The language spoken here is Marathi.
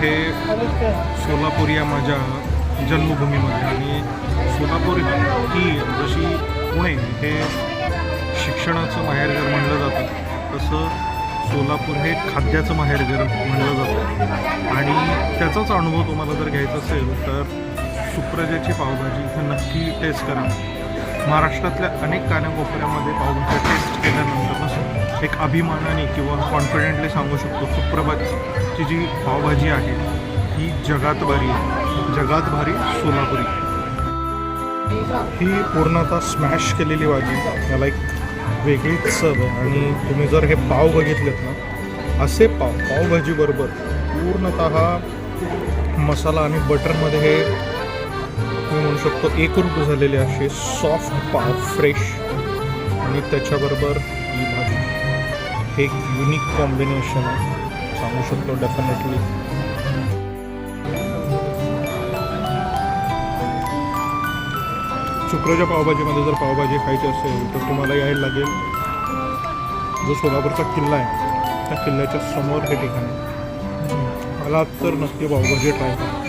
आहे सोलापूर या माझ्या जन्मभूमीमध्ये. आणि सोलापूर ही जशी पुणे हे शिक्षणाचं माहेरघर म्हणलं जातं, तसं सोलापूर हे खाद्याचं माहेरघर म्हणलं जातं. आणि त्याचाच अनुभव तुम्हाला जर घ्यायचा असेल तर सुप्रजाची पावभाजी इथं नक्की टेस्ट करा. महाराष्ट्रातल्या अनेक कानाकोपऱ्यामध्ये पावभाजी टेस्ट केल्यानंतर एक अभिमानाने किंवा कॉन्फिडेंटली सांगू शकतो, सुप्रभातची जी पावभाजी आहे ही जगात भारी आहे, जगात भारी सोलापुरी. ही पूर्णतः स्मॅश केलेली भाजी, याला एक वेगळीच चव आहे. आणि तुम्ही जर हे पाव बघितलेत ना, असे पावभाजीबरोबर पूर्णतः मसाला आणि बटरमध्ये हे तुम्ही म्हणू शकतो एकरूप झालेले असे सॉफ्ट पाव फ्रेश, आणि त्याच्याबरोबर ही भाजी. हे एक युनिक कॉम्बिनेशन आहे, सांगू शकतो डेफिनेटली. सुप्रजा पावभाजीमध्ये जर पावभाजी खायची असेल तर तुम्हाला यायला लागेल जो सोलापूरचा किल्ला आहे त्या किल्ल्याच्या समोर हे ठिकाण आहे. मला तर नक्की पावभाजी ट्राय करा.